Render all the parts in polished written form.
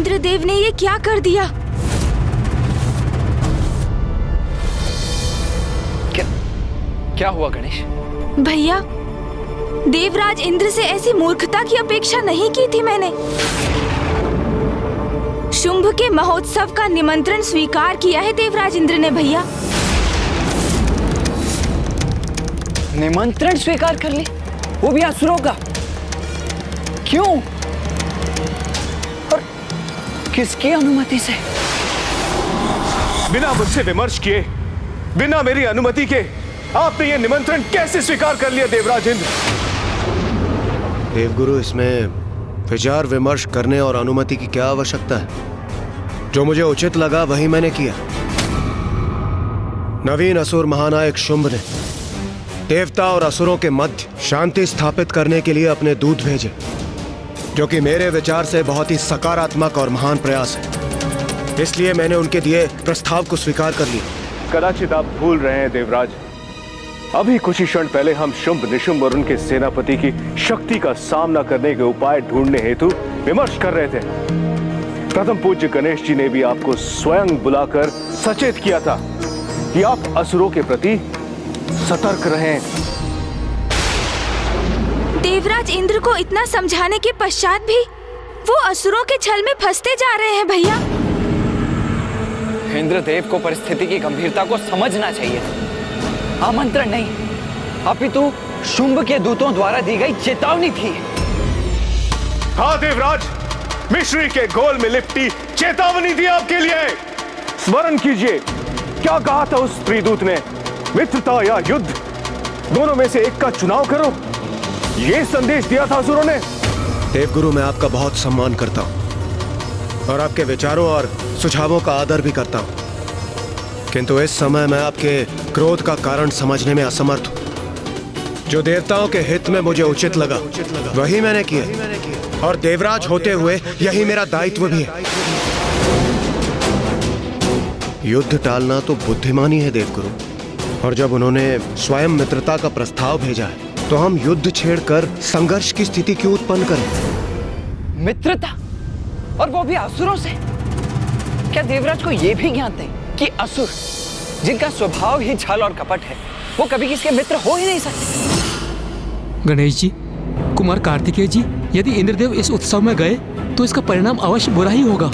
इंद्रदेव ने ये क्या कर दिया? क्या हुआ गणेश? भैया, देवराज इंद्र से ऐसी मूर्खता की अपेक्षा नहीं की थी मैंने। शुंभ के महोत्सव का निमंत्रण स्वीकार किया है देवराज इंद्र ने भैया। निमंत्रण स्वीकार कर ली, वो भी असुरों का? क्यों और किसकी अनुमति से? बिना मुझसे विमर्श किए, बिना मेरी अनुमति के आपने ये निमंत्रण कैसे स्वीकार कर लिया देवराज इंद्र? देवगुरु, इसमें विचार विमर्श करने और अनुमति की क्या आवश्यकता है? जो मुझे उचित लगा वही मैंने किया। नवीन असुर महानायक शुंभ ने देवता और असुरों के मध्य शांति स्थापित करने के लिए अपने दूत भेजे, जो कि मेरे विचार से बहुत ही सकारात्मक और महान प्रयास है। इसलिए मैंने उनके दिए प्रस्ताव को स्वीकार कर लिया। कदाचित आप भूल रहे हैं देवराज, अभी कुछ ही क्षण पहले हम शुंभ निशुंभ और उनके सेनापति की शक्ति का सामना करने के उपाय ढूंढने हेतु विमर्श कर रहे थे। प्रथम पूज्य गणेश जी ने भी आपको स्वयं बुलाकर सचेत किया था कि आप असुरों के प्रति सतर्क रहें। देवराज इंद्र को इतना समझाने के पश्चात भी वो असुरों के छल में फंसते जा रहे हैं भैया। इंद्रदेव को परिस्थिति की गंभीरता को समझना चाहिए। आमंत्रण नहीं, अपितु शुंभ के दूतों द्वारा दी गई चेतावनी थी। हाँ देवराज, मिश्री के घोल में लिपटी चेतावनी थी आपके लिए। स्मरण कीजिए, क्या कहा था उस त्रिदूत ने? मित्रता या युद्ध, दोनों में से एक का चुनाव करो, ये संदेश दिया था असुरों ने। देवगुरु, मैं आपका बहुत सम्मान करता हूं और आपके विचारों और सुझावों का आदर भी करता हूं, किंतु इस समय मैं आपके क्रोध का कारण समझने में असमर्थ हूं। जो देवताओं के हित में मुझे उचित लगा वही मैंने किया, और देवराज होते हुए यही मेरा दायित्व भी है। युद्ध टालना तो बुद्धिमानी है देवगुरु, और जब उन्होंने स्वयं मित्रता का प्रस्ताव भेजा है तो हम युद्ध छेड़कर संघर्ष की स्थिति क्यों उत्पन्न करें? मित्रता, और वो भी असुरों से? क्या देवराज को ये भी ज्ञात नहीं कि असुर, जिनका स्वभाव ही छल और कपट है, वो कभी किसी के मित्र हो ही नहीं सकते? गणेश जी, कुमार कार्तिकेय जी, यदि इंद्रदेव इस उत्सव में गए तो इसका परिणाम अवश्य बुरा ही होगा।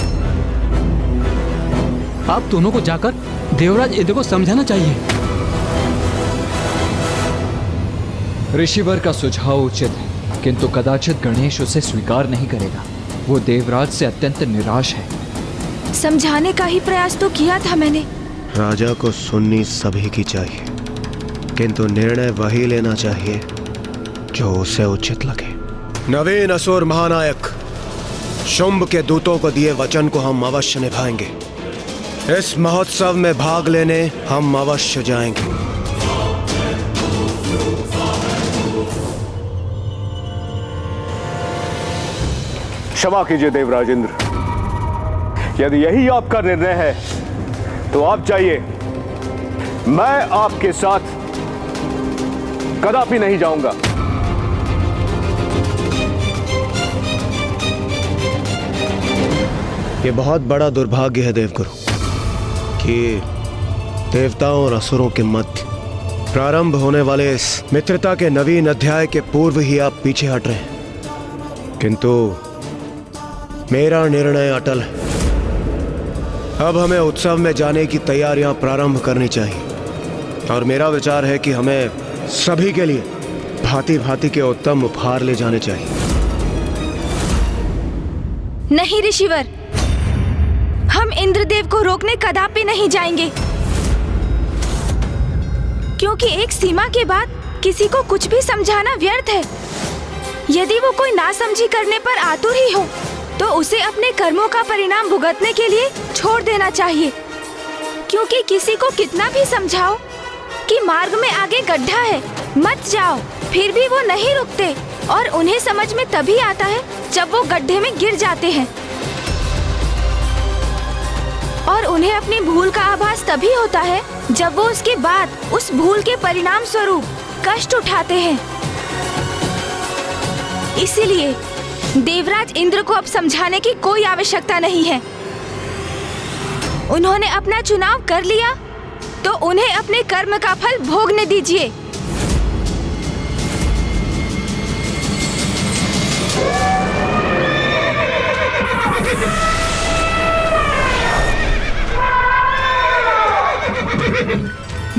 आप दोनों को जाकर देवराज इंद्र को समझाना चाहिए। ऋषिवर का सुझाव उचित है, किंतु कदाचित गणेश उसे स्वीकार नहीं करेगा। वो देवराज से अत्यंत निराश है। समझाने का ही प्रयास तो किया था मैंने। राजा को सुननी सभी की चाहिए, किंतु निर्णय वही लेना चाहिए जो उसे उचित लगे। नवीन असुर महानायक शुंभ के दूतों को दिए वचन को हम अवश्य निभाएंगे। इस महोत्सव में भाग लेने हम अवश्य जाएंगे। क्षमा कीजिए देवराज इंद्र, यदि यही आपका निर्णय है तो आप जाइए, मैं आपके साथ कदापि नहीं जाऊंगा। ये बहुत बड़ा दुर्भाग्य है देवगुरु कि देवताओं और असुरों के मध्य प्रारंभ होने वाले इस मित्रता के नवीन अध्याय के पूर्व ही आप पीछे हट रहे हैं, किंतु मेरा निर्णय अटल है। अब हमें उत्सव में जाने की तैयारियां प्रारंभ करनी चाहिए, और मेरा विचार है कि हमें सभी के लिए भांति भांति के उत्तम उपहार ले जाने चाहिए। नहीं ऋषिवर, हम इंद्रदेव को रोकने कदापि नहीं जाएंगे, क्योंकि एक सीमा के बाद किसी को कुछ भी समझाना व्यर्थ है। यदि वो कोई नासमझी करने पर आतुर ही हो तो उसे अपने कर्मों का परिणाम भुगतने के लिए छोड़ देना चाहिए, क्योंकि किसी को कितना भी समझाओ कि मार्ग में आगे गड्ढा है, मत जाओ, फिर भी वो नहीं रुकते, और उन्हें समझ में तभी आता है जब वो गड्ढे में गिर जाते हैं, और उन्हें अपनी भूल का आभास तभी होता है जब वो उसके बाद उस भूल के परिणाम स्वरूप कष्ट उठाते हैं। इसीलिए देवराज इंद्र को अब समझाने की कोई आवश्यकता नहीं है। उन्होंने अपना चुनाव कर लिया तो उन्हें अपने कर्म का फल भोगने दीजिए।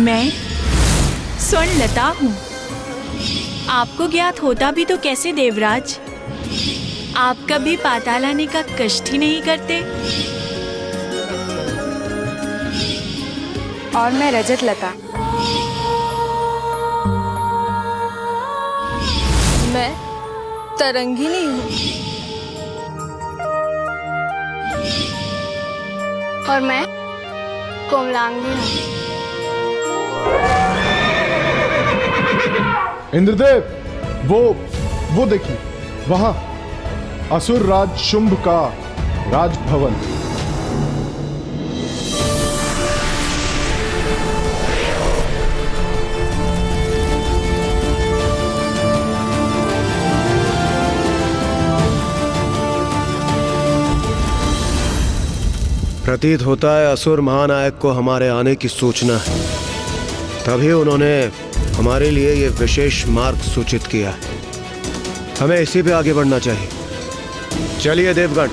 मैं स्वर्णलता हूँ। आपको ज्ञात होता भी तो कैसे देवराज, आप कभी पाताल आने का कष्ट ही नहीं करते। और मैं रजत लता। मैं तरंगिनी हूँ। और मैं कोमलांगी हूँ। इंद्रदेव, वो देखिए, वहां असुर राज शुंभ का राजभवन। प्रतीत होता है असुर महानायक को हमारे आने की सूचना है, तभी उन्होंने हमारे लिए ये विशेष मार्ग सूचित किया है। हमें इसी पे आगे बढ़ना चाहिए। चलिए देवगण।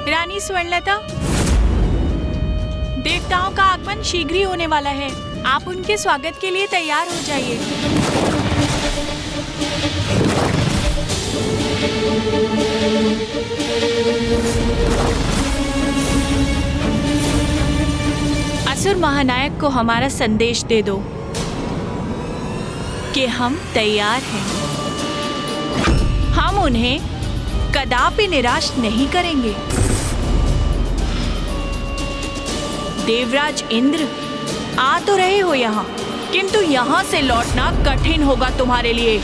रानी स्वर्णलता, देवताओं का आगमन शीघ्र ही होने वाला है। आप उनके स्वागत के लिए तैयार हो जाइए। असुर महानायक को हमारा संदेश दे दो कि हम तैयार हैं। हम उन्हें कदापि निराश नहीं करेंगे। देवराज इंद्र, आ तो रहे हो यहाँ, किंतु यहाँ से लौटना कठिन होगा तुम्हारे लिए।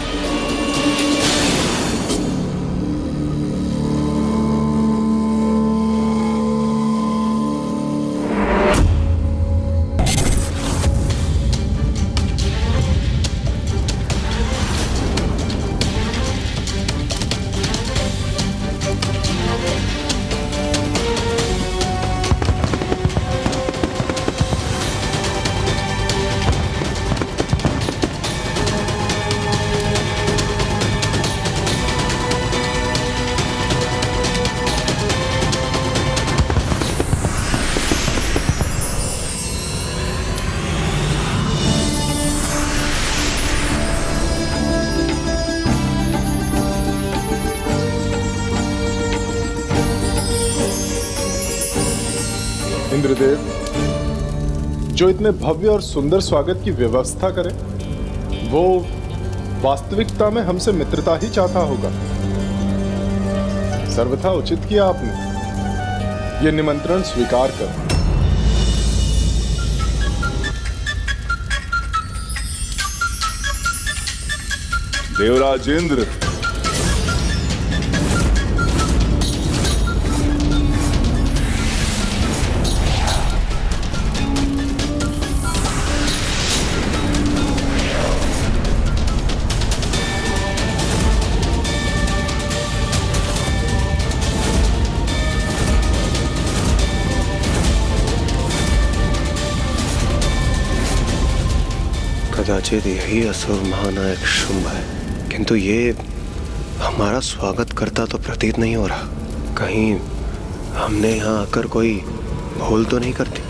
इंद्रदेव, जो इतने भव्य और सुंदर स्वागत की व्यवस्था करे, वो वास्तविकता में हमसे मित्रता ही चाहता होगा। सर्वथा उचित किया आपने। ये निमंत्रण स्वीकार कर। देवराज इंद्र, कदाचित यही असुर महानायक शुंभ है, किंतु ये हमारा स्वागत करता तो प्रतीत नहीं हो रहा। कहीं हमने यहाँ आकर कोई भूल तो नहीं करती?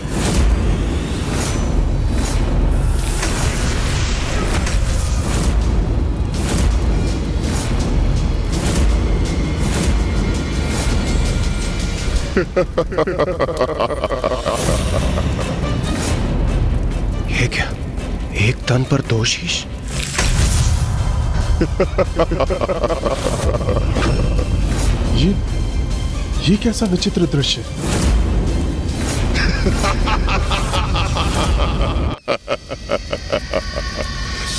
ये क्या, एक तन पर दो शीश? ये कैसा विचित्र दृश्य?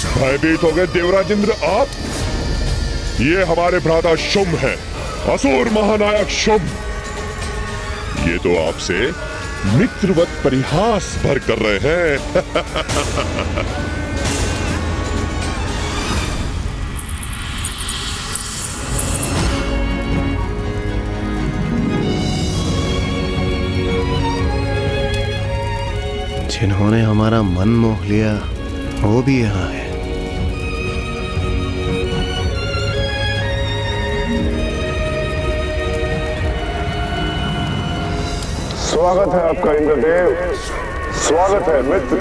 भयभीत हो गए देवराज इंद्र आप? ये हमारे भ्राता शुंभ है, असुर महानायक शुंभ। ये तो आपसे मित्रवत परिहास भर कर रहे हैं। जिन्होंने हमारा मन मोह लिया वो भी यहाँ है। स्वागत है आपका इंद्रदेव, स्वागत है मित्र।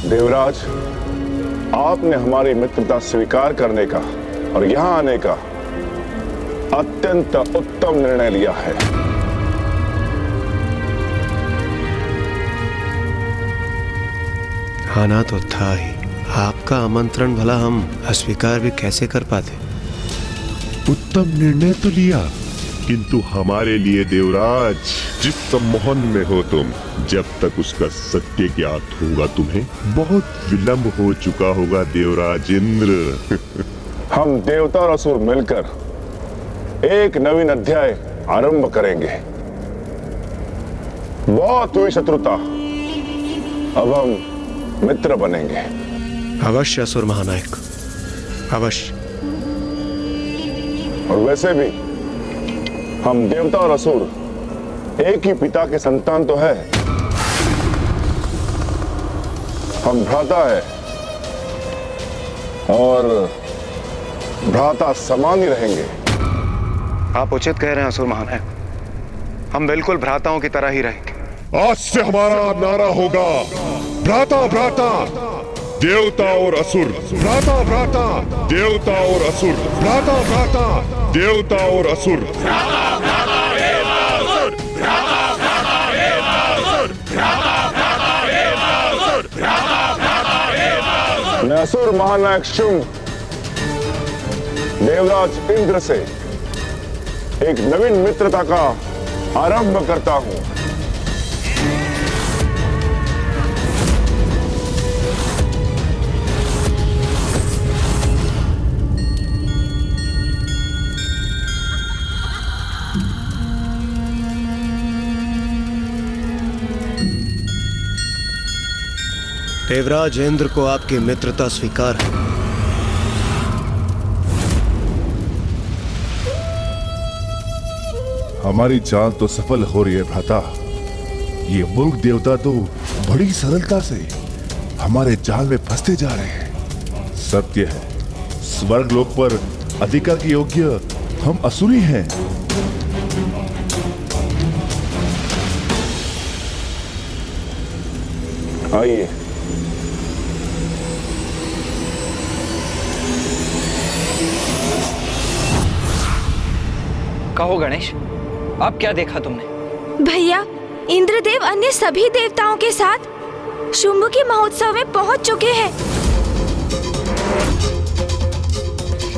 देवराज, आपने हमारी मित्रता स्वीकार करने का और यहां आने का अत्यंत उत्तम निर्णय लिया है। आना तो था ही, आपका आमंत्रण भला हम अस्वीकार भी कैसे कर पाते। उत्तम निर्णय तो लिया, किंतु हमारे लिए देवराज, जिस सम्मोहन में हो तुम, जब तक उसका सत्य ज्ञात होगा तुम्हें बहुत विलंब हो चुका होगा देवराज इंद्र। हम देवता और असुर मिलकर एक नवीन अध्याय आरंभ करेंगे। बहुत हुई शत्रुता, अब हम मित्र बनेंगे। अवश्य असुर महानायक, अवश्य। और वैसे भी हम देवता और असुर एक ही पिता के संतान तो है। हम भ्राता है और भ्राता समान ही रहेंगे। आप उचित कह रहे हैं असुर महानायक, हम बिल्कुल भ्राताओं की तरह ही रहेंगे। आज से हमारा नारा होगा भ्राता भ्राता देवता और असुर, भ्राता भ्राता देवता और असुर, भ्राता भ्राता देवता और असुर। मैं असुर महानायक शुंभ देवराज इंद्र से एक नवीन मित्रता का आरंभ करता हूं। देवराज इंद्र को आपकी मित्रता स्वीकार है। हमारी चाल तो सफल हो रही है भ्राता। ये मूर्ख देवता तो बड़ी सरलता से हमारे जाल में फंसते जा रहे हैं। सत्य है, स्वर्ग लोक पर अधिकार के योग्य हम असुरी हैं। आइए, कहो गणेश, अब क्या देखा तुमने? भैया, इंद्रदेव अन्य सभी देवताओं के साथ शुंभ के महोत्सव में पहुंच चुके हैं।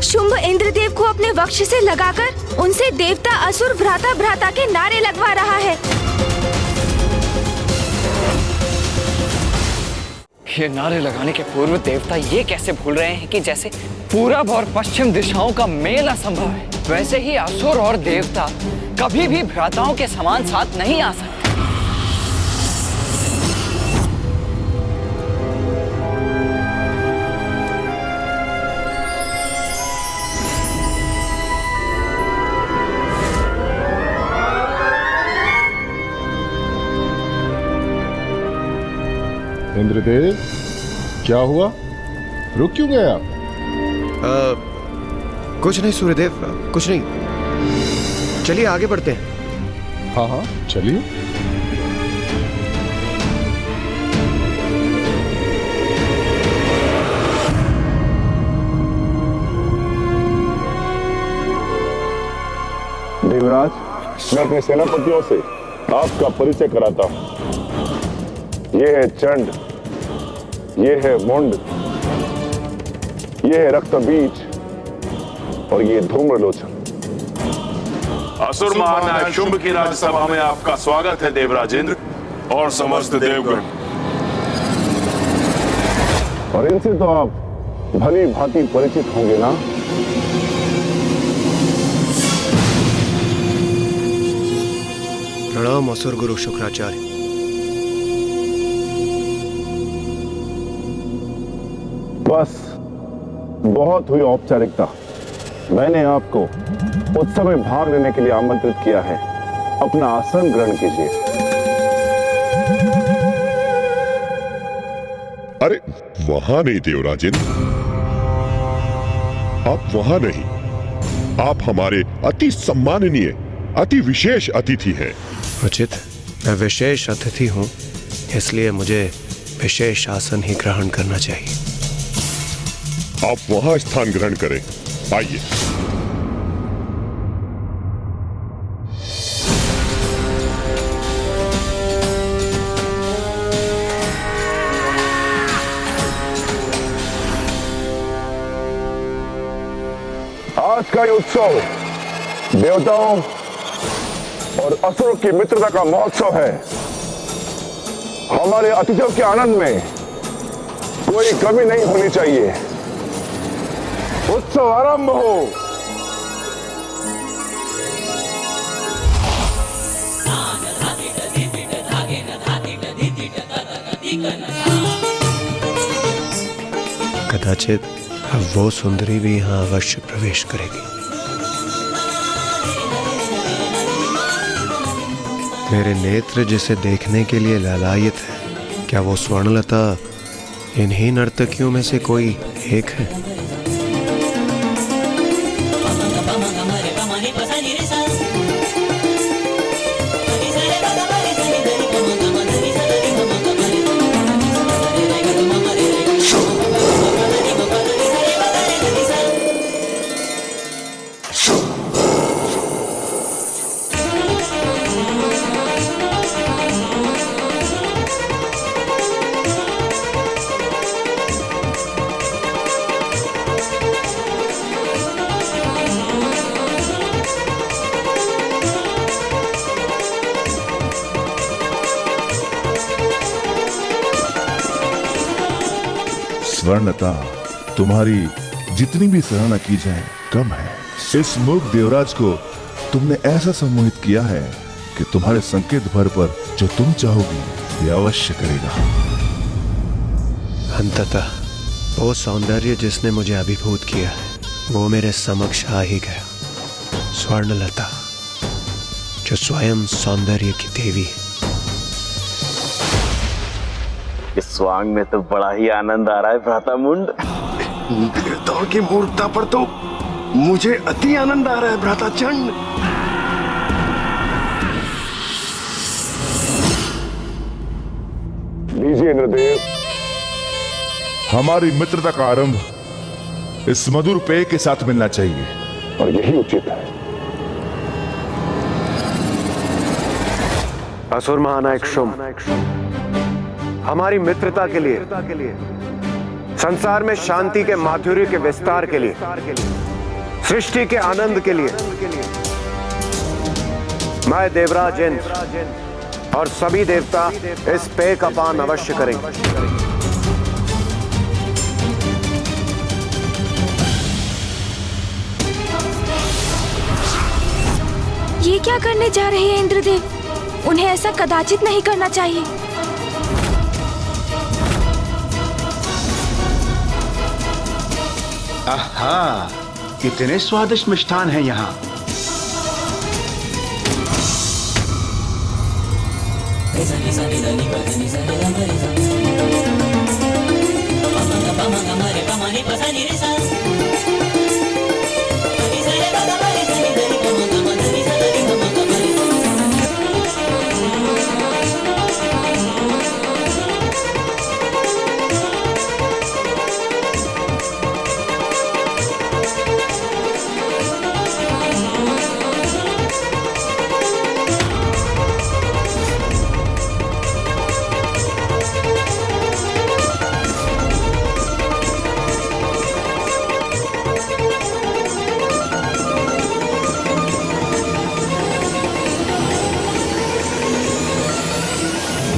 शुंभ इंद्रदेव को अपने वक्ष से लगाकर उनसे देवता असुर भ्राता भ्राता के नारे लगवा रहा है। ये नारे लगाने के पूर्व देवता ये कैसे भूल रहे हैं कि जैसे पूरब और पश्चिम दिशाओं का मेल असंभव है, वैसे ही असुर और देवता कभी भी भ्राताओं के समान साथ नहीं आ सकते। इंद्रदेव, क्या हुआ? रुक क्यों गए आप? कुछ नहीं सूर्यदेव, कुछ नहीं। चलिए आगे बढ़ते हैं। हाँ हाँ चलिए। देवराज, मैं अपने सेनापतियों से आपका परिचय कराता हूं। ये है चंड, ये है मुंड, ये है रक्तबीज और ये धूम्रलोचन। असुर महानायक शुंभ की राज्यसभा में आपका स्वागत है देवराजेंद्र और समस्त देवगण। और इनसे तो आप भली भांति परिचित होंगे ना? प्रणाम असुर गुरु शुक्राचार्य। बस बहुत हुई औपचारिकता। मैंने आपको उत्सव में भाग लेने के लिए आमंत्रित किया है। अपना आसन ग्रहण कीजिए। अरे वहां नहीं देवराजेंद्र, आप वहां नहीं, आप हमारे अति सम्माननीय अति विशेष अतिथि हैं। उचित, मैं विशेष अतिथि हूं, इसलिए मुझे विशेष आसन ही ग्रहण करना चाहिए। आप वहां स्थान ग्रहण करें। आइए। आज का ये उत्सव देवताओं और असुरों की मित्रता का महोत्सव है। हमारे अतिथियों के आनंद में कोई कमी नहीं होनी चाहिए। उत्सव आरंभ हो। कदाचित अब वो सुंदरी भी यहाँ अवश्य प्रवेश करेगी। मेरे नेत्र जिसे देखने के लिए लालायित है, क्या वो स्वर्णलता इन्हीं नर्तकियों में से कोई एक है? स्वर्णता, तुम्हारी जितनी भी सराहना की जाए कम है। इस मूर्ख देवराज को तुमने ऐसा सम्मोहित किया है कि तुम्हारे संकेत भर पर जो तुम चाहोगी वे अवश्य करेगा। अंततः वो सौंदर्य जिसने मुझे अभिभूत किया है वो मेरे समक्ष आ ही गया। स्वर्णलता जो स्वयं सौंदर्य की देवी है। इस स्वांग में तो बड़ा ही आनंद आ रहा है भ्राता मुंड। देवताओं की मूर्खता पर तो मुझे अति आनंद आ रहा है भ्राता चंड। लीजिए इंद्रदेव। हमारी मित्रता का आरंभ इस मधुर पेय के साथ मिलना चाहिए और यही उचित है। असुर महानायक शुंभ, हमारी मित्रता के लिए, संसार में शांति के माधुर्य के विस्तार के लिए, सृष्टि के आनंद के लिए मैं देवराज इंद्र और सभी देवता इस पेय का पान अवश्य करेंगे। ये क्या करने जा रहे हैं इंद्रदेव? उन्हें ऐसा कदाचित नहीं करना चाहिए। आहा, कितने स्वादिष्ट मिष्ठान हैं यहाँ।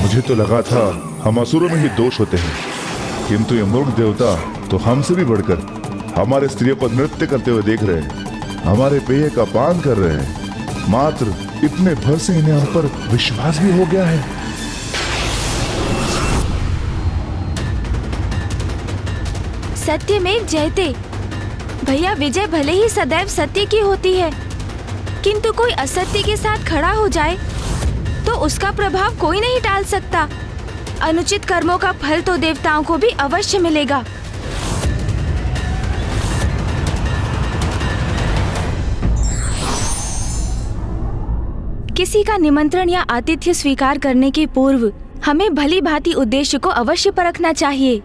मुझे तो लगा था हम असुरों में ही दोष होते हैं, किंतु ये मूर्ख देवता तो हमसे भी बढ़कर हमारे स्त्रियों को नृत्य करते हुए देख रहे हैं, हमारे पेय का पान कर रहे हैं। मात्र इतने भर से इन्हें हम पर विश्वास भी हो गया है। सत्यमेव जयते। भैया, विजय भले ही सदैव सत्य की होती है, किंतु कोई असत्य के साथ खड़ा हो जाए तो उसका प्रभाव कोई नहीं टाल सकता। अनुचित कर्मों का फल तो देवताओं को भी अवश्य मिलेगा। किसी का निमंत्रण या आतिथ्य स्वीकार करने के पूर्व हमें भली भांति उद्देश्य को अवश्य परखना चाहिए।